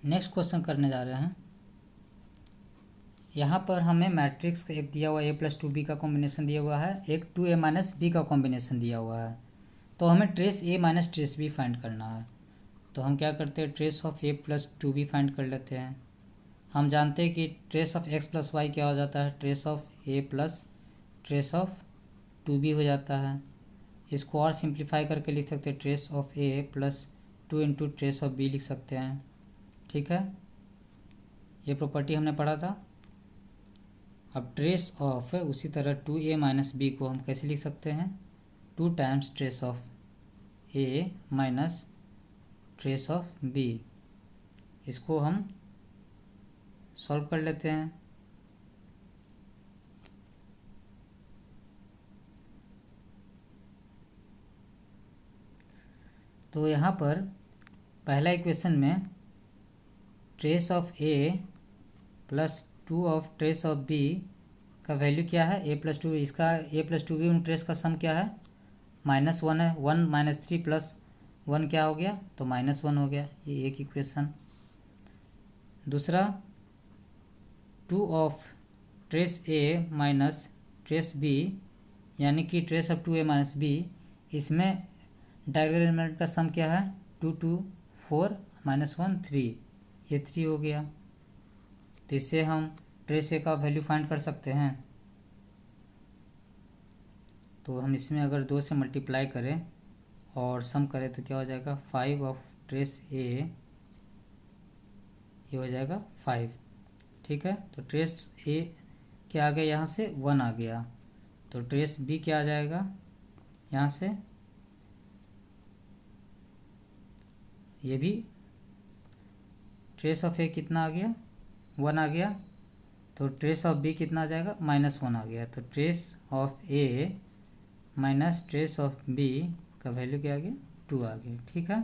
नेक्स्ट क्वेश्चन करने जा रहे हैं। यहाँ पर हमें मैट्रिक्स का एक दिया हुआ a + 2b का कॉम्बिनेशन दिया हुआ है, एक 2a - b का कॉम्बिनेशन दिया हुआ है। तो हमें trace a - trace b find करना है। तो हम क्या करते हैं, trace of a + 2b find कर लेते हैं। हम जानते हैं कि ट्रेस ऑफ x + y क्या हो जाता है, trace of a + trace of 2b हो जाता है। इसको और सिंप्लीफाई करके लिख सकते हैं, trace of a + 2 into trace of b लिख सकते हैं। ठीक है। ये प्रॉपर्टी हमने पढ़ा था। अब ट्रेस ऑफ उसी तरह 2a माइनस बी को हम कैसे लिख सकते हैं, 2 times trace of A minus trace of B. इसको हम सॉल्व कर लेते हैं। तो यहाँ पर पहला इक्वेशन में trace of A plus 2 of trace of B का वैल्यू क्या है, a प्लस 2। इसका a प्लस 2b में ट्रेस का सम क्या है, -1 है। 1 माइनस 3 प्लस 1 क्या हो गया, तो -1 हो गया। ये एक इक्वेशन। दूसरा 2 of trace a minus trace b, यानी कि trace of 2a minus b, इसमें डायगोनल एलिमेंट का सम क्या है, 2 2 4 -1 3, ये 3 हो गया। तो इससे हम ट्रेस ए का वैल्यू फाइंड कर सकते हैं। तो हम इसमें अगर 2 से मल्टीप्लाई करें और सम करें तो क्या हो जाएगा, 5 ऑफ ट्रेस ए, ये हो जाएगा 5। ठीक है, तो ट्रेस ए क्या आ गया, यहाँ से 1 आ गया। तो ट्रेस बी क्या आ जाएगा, यहाँ से ये भी ट्रेस ऑफ ए कितना आ गया, 1 आ गया। तो ट्रेस ऑफ बी कितना आ जाएगा, -1 आ गया। तो trace of A minus trace of B का वैल्यू क्या आ गया, 2 आ गया। ठीक है,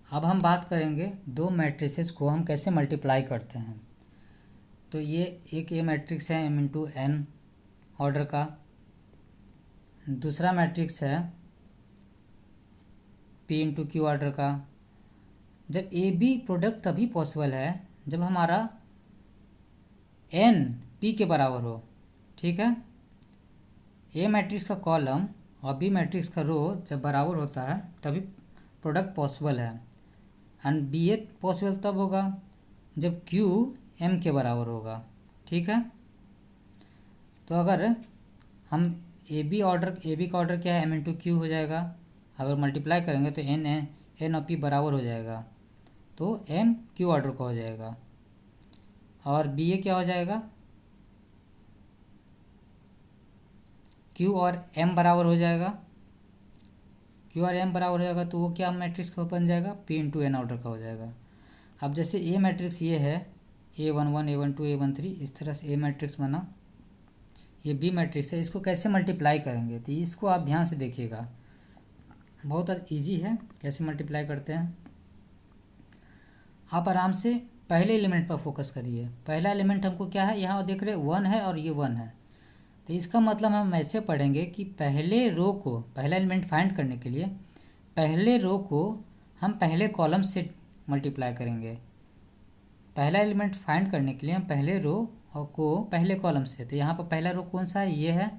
अब हम बात करेंगे दो मैट्रिसेस को हम कैसे मल्टीप्लाई करते हैं। तो ये एक ए मैट्रिक्स है m×n ऑर्डर का, दूसरा मैट्रिक्स है p×q ऑर्डर का। जब ए बी प्रोडक्ट तभी पॉसिबल है जब हमारा n p के बराबर हो। ठीक है, ए मैट्रिक्स का कॉलम और बी मैट्रिक्स का रो जब बराबर होता है तभी प्रोडक्ट पॉसिबल है। एंड बी ए पॉसिबल तब होगा जब q m के बराबर होगा। ठीक है, तो अगर हम ए बी का ऑर्डर क्या है, m×q हो जाएगा। अगर मल्टीप्लाई करेंगे तो n और p बराबर हो जाएगा, तो m q ऑर्डर का हो जाएगा। और बी ए क्या हो जाएगा, q और m बराबर हो जाएगा। q और m बराबर हो जाएगा तो वो क्या मैट्रिक्स का बन जाएगा, p×n ऑर्डर का हो जाएगा। अब जैसे ए मैट्रिक्स ये है a11 a12 a13, इस तरह से ए मैट्रिक्स बना। ये बी मैट्रिक्स है, इसको कैसे मल्टीप्लाई करेंगे तो इसको आप ध्यान से देखिएगा, बहुत इजी है कैसे मल्टीप्लाई करते हैं। आप आराम से पहले एलिमेंट पर फोकस करिए। पहला एलिमेंट हमको क्या है, यहाँ देख रहे 1 है और ये 1 है। तो इसका मतलब हम ऐसे पढ़ेंगे कि पहले रो को, पहला एलिमेंट फाइंड करने के लिए पहले रो को हम पहले कॉलम से मल्टीप्लाई करेंगे। पहला एलिमेंट फाइंड करने के लिए हम पहले रो को पहले कॉलम से, तो यहाँ पर पहला रो कौन सा है, ये है।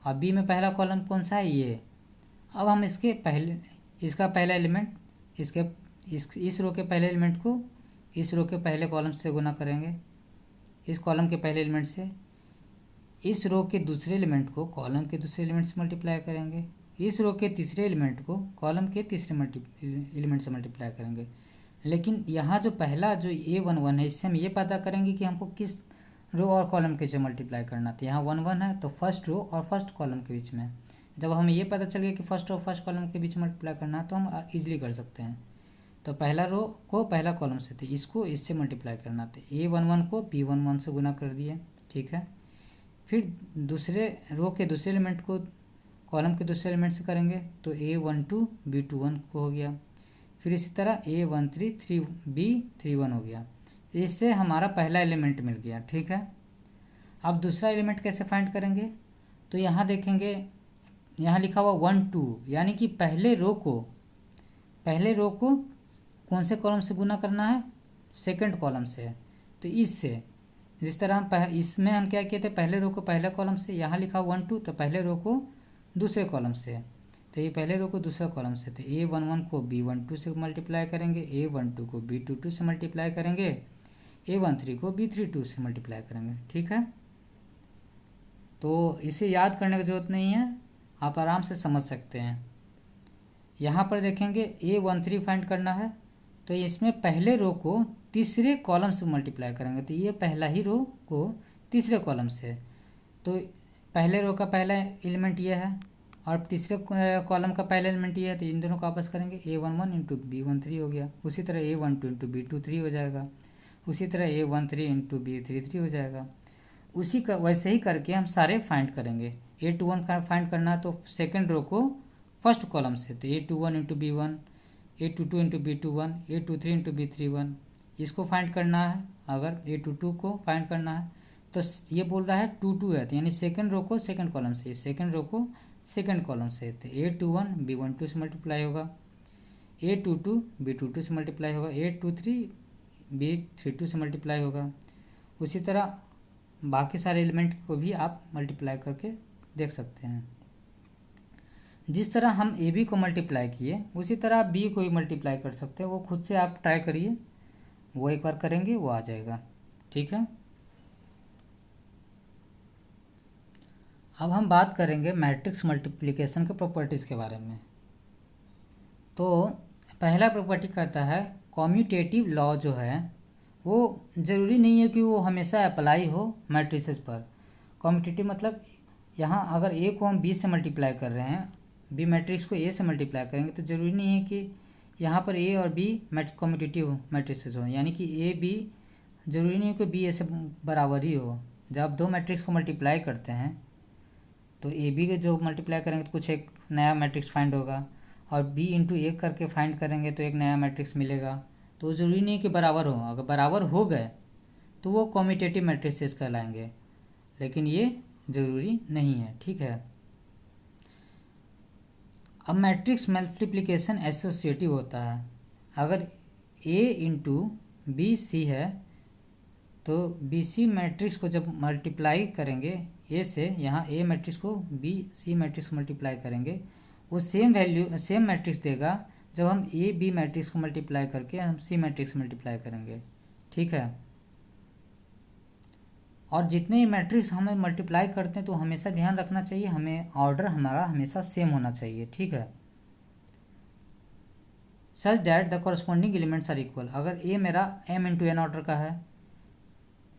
और बी में पहला कॉलम कौन सा है, ये। अब हम इसका पहला एलिमेंट इस रो के पहले एलिमेंट को इस रो के पहले कॉलम से गुना करेंगे, इस कॉलम के पहले एलिमेंट से। इस रो के दूसरे एलिमेंट को कॉलम के दूसरे एलिमेंट से मल्टीप्लाई करेंगे। इस रो के तीसरे एलिमेंट को कॉलम के तीसरे एलिमेंट से मल्टीप्लाई करेंगे। लेकिन यहाँ जो पहला जो a11 है, इससे हम ये पता करेंगे कि हमको किस रो और कॉलम के जो मल्टीप्लाई करना। तो यहाँ 1 1 है तो फर्स्ट रो और फर्स्ट कॉलम के बीच में। जब हमें ये पता चल गया कि फर्स्ट और फर्स्ट कॉलम के बीच में मल्टीप्लाई करना है तो हम ईजिली कर सकते हैं। तो पहला रो को पहला कॉलम से, तो इसको इससे मल्टीप्लाई करना। तो a11 को b11 से गुना कर दिए। ठीक है, फिर दूसरे रो के दूसरे एलिमेंट को कॉलम के दूसरे एलिमेंट से करेंगे तो a12 b21 को हो गया। फिर इसी तरह a13 b31 हो गया। इससे हमारा पहला एलिमेंट मिल गया। ठीक है, अब दूसरा एलिमेंट कैसे फाइंड करेंगे, तो यहाँ देखेंगे, यहाँ लिखा हुआ 1 2, यानी कि पहले रो को कौन से कॉलम से गुना करना है, सेकंड कॉलम से। तो इससे जिस तरह हम इसमें हम क्या किए थे, पहले रो को पहले कॉलम से, यहाँ लिखा 1 2, तो पहले रो को दूसरे कॉलम से। तो ये पहले रो को दूसरा कॉलम से, तो a11 को b12 से मल्टीप्लाई करेंगे, a12 को b22 से मल्टीप्लाई करेंगे, a13 को b32 से मल्टीप्लाई करेंगे। ठीक है, तो इसे याद करने की ज़रूरत नहीं है, आप आराम से समझ सकते हैं। यहाँ पर देखेंगे a13 फाइंड करना है, तो इसमें पहले रो को तीसरे कॉलम से मल्टीप्लाई करेंगे। तो ये पहला ही रो को तीसरे कॉलम से, तो पहले रो का पहला एलिमेंट ये है और तीसरे कॉलम का पहला एलिमेंट ये है, तो इन दोनों को आपस करेंगे A11 इंटू B13 हो गया। उसी तरह A12 इंटू B23 हो जाएगा। उसी तरह A13 इंटू B33 हो जाएगा। उसी का वैसे ही करके हम सारे फाइंड करेंगे। A21 का फाइंड करना है तो सेकेंड रो को फर्स्ट कॉलम से, तो A21 into B1, A22 into B21, A23 into B31 इसको फाइंड करना है। अगर A22 को फाइंड करना है तो ये बोल रहा है 2 है, तो यानी सेकेंड रो को सेकेंड कॉलम से, सेकेंड रो को सेकेंड कॉलम से, तो A21 B12 से मल्टीप्लाई होगा, A22 B22 से मल्टीप्लाई होगा, A23 B32 से मल्टीप्लाई होगा। उसी तरह बाकी सारे एलिमेंट को भी आप मल्टीप्लाई करके देख सकते हैं। जिस तरह हम ए बी को मल्टीप्लाई किए उसी तरह आप बी को भी मल्टीप्लाई कर सकते हैं। वो खुद से आप ट्राई करिए, वो एक बार करेंगे वो आ जाएगा। ठीक है, अब हम बात करेंगे मैट्रिक्स मल्टीप्लिकेशन के प्रॉपर्टीज़ के बारे में। तो पहला प्रॉपर्टी कहता है कॉम्यूटेटिव लॉ जो है वो ज़रूरी नहीं है कि वो हमेशा अप्लाई हो मैट्रिसेस पर। कॉम्यूटेटिव मतलब यहाँ अगर ए को हम बी से मल्टीप्लाई कर रहे हैं, बी मैट्रिक्स को ए से मल्टीप्लाई करेंगे, तो ज़रूरी नहीं है कि यहाँ पर ए और बी कॉम्यूटेटिव मैट्रिसेस हो, यानी कि ए बी ज़रूरी नहीं है कि बी ए से बराबर ही हो। जब आप दो मैट्रिक्स को मल्टीप्लाई करते हैं तो ए बी के जो मल्टीप्लाई करेंगे तो कुछ एक नया मैट्रिक्स फाइंड होगा, और बी इंटू ए करके फाइंड करेंगे तो एक नया मैट्रिक्स मिलेगा। तो ज़रूरी नहीं है कि बराबर हो, अगर बराबर हो गए तो वो कॉम्यूटेटिव मैट्रिसेस कहलाएंगे, लेकिन ये ज़रूरी नहीं है। ठीक है, अब मैट्रिक्स मल्टीप्लिकेशन एसोसिएटिव होता है। अगर ए इंटू बी सी है तो बी सी मैट्रिक्स को जब मल्टीप्लाई करेंगे ए से, यहाँ ए मैट्रिक्स को बी सी मैट्रिक्स को मल्टीप्लाई करेंगे, वो सेम वैल्यू सेम मैट्रिक्स देगा जब हम ए बी मैट्रिक्स को मल्टीप्लाई करके हम सी मैट्रिक्स मल्टीप्लाई करेंगे। ठीक है, और जितने ही मैट्रिक्स हमें मल्टीप्लाई करते हैं तो हमेशा ध्यान रखना चाहिए हमें ऑर्डर हमारा हमेशा सेम होना चाहिए। ठीक है, such that the corresponding elements are equal. अगर ए मेरा m इंटू एन ऑर्डर का है,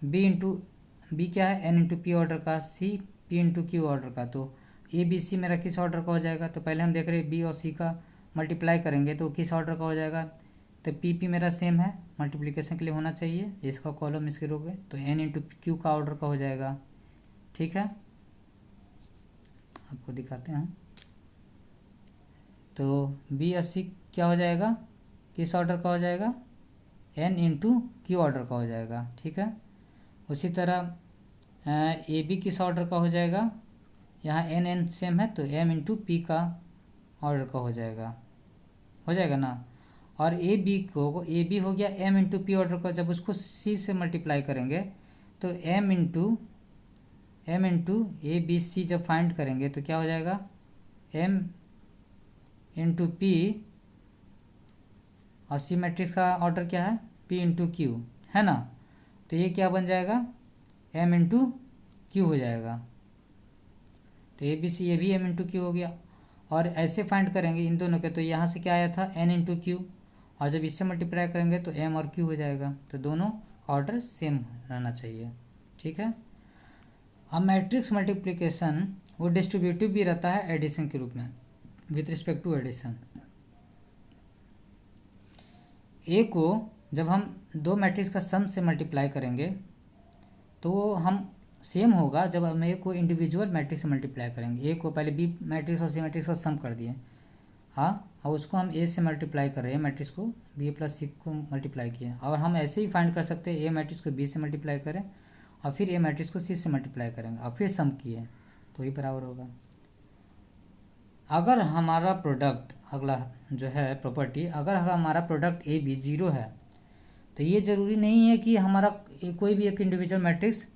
बी क्या है n इंटू पी ऑर्डर का, सी p इंटू क्यू ऑर्डर का, तो ए बी सी मेरा किस ऑर्डर का हो जाएगा। तो पहले हम देख रहे हैं बी और सी का मल्टीप्लाई करेंगे तो किस ऑर्डर का हो जाएगा। तो पी मेरा सेम है, मल्टीप्लिकेशन के लिए होना चाहिए, इसका कॉलम इसके रो गए, तो n इंटू क्यू का ऑर्डर का हो जाएगा। ठीक है, आपको दिखाते हैं। तो बी और सी क्या हो जाएगा, किस ऑर्डर का हो जाएगा, n इंटू क्यू ऑर्डर का हो जाएगा। ठीक है, उसी तरह ए बी किस ऑर्डर का हो जाएगा, यहाँ n सेम है तो m इंटू पी का ऑर्डर का हो जाएगा ना। और ए बी हो गया m इंटू पी ऑर्डर का, जब उसको c से मल्टीप्लाई करेंगे तो m into A B C जब फाइंड करेंगे तो क्या हो जाएगा, m इंटू पी, और सी मैट्रिक्स का ऑर्डर क्या है, p इंटू क्यू है ना। तो ये क्या बन जाएगा, m इंटू क्यू हो जाएगा। तो ए बी सी ये भी m इंटू क्यू हो गया। और ऐसे फाइंड करेंगे इन दोनों के, तो यहाँ से क्या आया था n इंटू क्यू, और जब इससे मल्टीप्लाई करेंगे तो m और q हो जाएगा। तो दोनों ऑर्डर सेम रहना चाहिए। ठीक है, अब मैट्रिक्स मल्टीप्लिकेशन वो डिस्ट्रीब्यूटिव भी रहता है एडिशन के रूप में, विथ रिस्पेक्ट टू एडिशन। ए को जब हम दो मैट्रिक्स का सम से मल्टीप्लाई करेंगे तो वो हम सेम होगा जब हम ए को इंडिविजुअल मैट्रिक्स से मल्टीप्लाई करेंगे। ए को पहले बी मैट्रिक्स और सी मैट्रिक्स का सम कर दिए, हाँ, और उसको हम ए से मल्टीप्लाई कर रहे हैं, मैट्रिक्स को बी ए प्लस सी को मल्टीप्लाई किया। और हम ऐसे ही फाइंड कर सकते हैं ए मैट्रिक्स को बी से मल्टीप्लाई करें और फिर ए मैट्रिक्स को सी से मल्टीप्लाई करेंगे और फिर सम किए तो ही बराबर होगा। अगर हमारा प्रोडक्ट, अगला जो है प्रॉपर्टी, अगर हमारा प्रोडक्ट ए बी 0 है तो ये ज़रूरी नहीं है कि हमारा कोई भी एक इंडिविजुअल मैट्रिक्स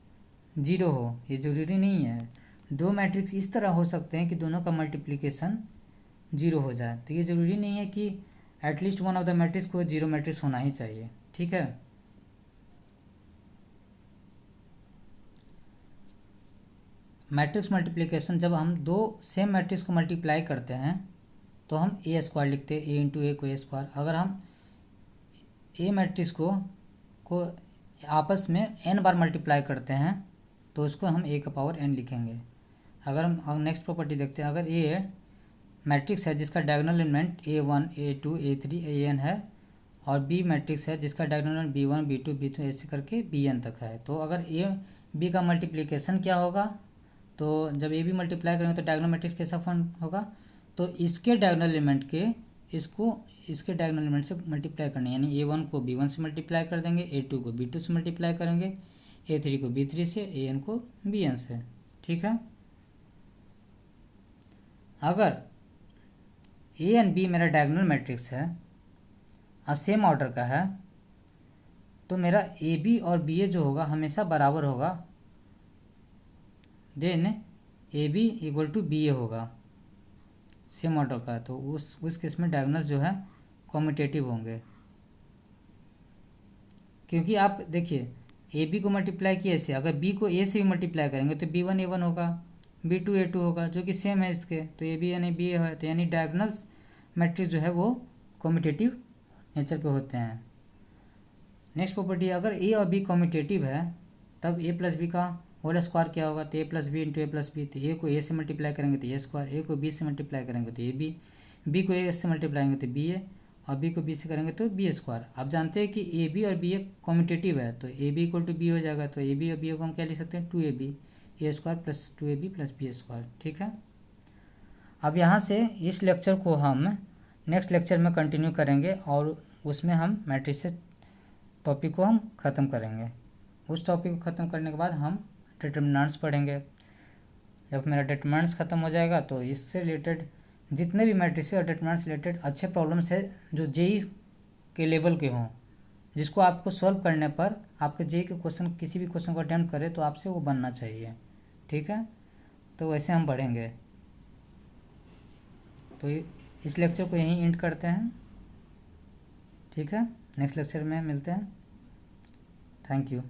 0 हो, ये ज़रूरी नहीं है। दो मैट्रिक्स इस तरह हो सकते हैं कि दोनों का मल्टीप्लिकेशन 0 हो जाए, तो ये ज़रूरी नहीं है कि at least one of the matrix को 0 मैट्रिक्स होना ही चाहिए। ठीक है, मैट्रिक्स मल्टीप्लिकेशन जब हम दो सेम मैट्रिक्स को मल्टीप्लाई करते हैं तो हम ए स्क्वायर लिखते हैं, ए इंटू ए को ए स्क्वायर। अगर हम ए मैट्रिक्स को को आपस में n बार मल्टीप्लाई करते हैं तो उसको हम a का पावर n लिखेंगे। अगर हम नेक्स्ट प्रॉपर्टी देखते हैं, अगर ए मैट्रिक्स है जिसका diagonal element A1 A2 A3 AN है और बी मैट्रिक्स है जिसका diagonal element B1 B2 B2 ऐसे करके Bn तक है, तो अगर ए बी का मल्टीप्लिकेशन क्या होगा, तो जब ए बी मल्टीप्लाई करेंगे तो डायगोनल मैट्रिक्स कैसा फॉर्म होगा, तो इसके डायगोनल एलिमेंट के इसके डायगोनल एलिमेंट से मल्टीप्लाई करने, यानी A1 को B1 से मल्टीप्लाई कर देंगे, A2 को B2 से मल्टीप्लाई करेंगे, A3 को B3 से, AN को Bn से। ठीक है। अगर ए एंड बी मेरा डायगोनल मैट्रिक्स है और सेम ऑर्डर का है, तो मेरा ए बी और बी ए जो होगा हमेशा बराबर होगा, then a B equal to b a होगा, सेम ऑर्डर का है, तो उस केस में डायगोनल्स जो है कॉम्यूटेटिव होंगे। क्योंकि आप देखिए ए बी को मल्टीप्लाई किए से, अगर बी को ए से भी मल्टीप्लाई करेंगे तो B1 A1 होगा, B2 A2 होगा, जो कि सेम है इसके, तो ए बी यानी बी ए है, तो यानी डायगोनल्स मैट्रिक्स जो है वो कॉम्यूटेटिव नेचर के होते हैं। नेक्स्ट प्रॉपर्टी, अगर ए और बी कॉम्यूटेटिव है तब ए प्लस बी का होल स्क्वायर क्या होगा, तो ए प्लस बी इंटू ए प्लस बी, तो ए को ए से मल्टीप्लाई करेंगे तो ए स्क्वायर, ए को बी से मल्टीप्लाई करेंगे तो ए बी, बी को ए से मल्टीप्लाई करेंगे तो बी ए, और बी को बी से करेंगे तो बी स्क्वायर। आप जानते हैं कि ए बी और बी ए कॉम्यूटेटिव है, तो A B equal to B हो जाएगा, तो ए बी और बी ए को हम क्या लिख सकते हैं, 2ab a square plus 2ab प्लस बी स्क्वायर। ठीक है। अब यहाँ से इस लेक्चर को हम नेक्स्ट लेक्चर में कंटिन्यू करेंगे और उसमें हम मैट्रिसेस टॉपिक को हम ख़त्म करेंगे। उस टॉपिक को ख़त्म करने के बाद हम डिटर्मिनेंट्स पढ़ेंगे। जब मेरा डिटर्मिनेंट्स ख़त्म हो जाएगा तो इससे रिलेटेड जितने भी मैट्रिसेस और डिटर्मिनेंट्स रिलेटेड अच्छे प्रॉब्लम्स है जो जेई के लेवल के हों, जिसको आपको सॉल्व करने पर आपके जेई के क्वेश्चन, किसी भी क्वेश्चन को अटेम्प्ट करे तो आपसे वो बनना चाहिए। ठीक है। तो वैसे हम पढ़ेंगे। तो इस लेक्चर को यहीं एंड करते हैं। ठीक है। नेक्स्ट लेक्चर में मिलते हैं। Thank you.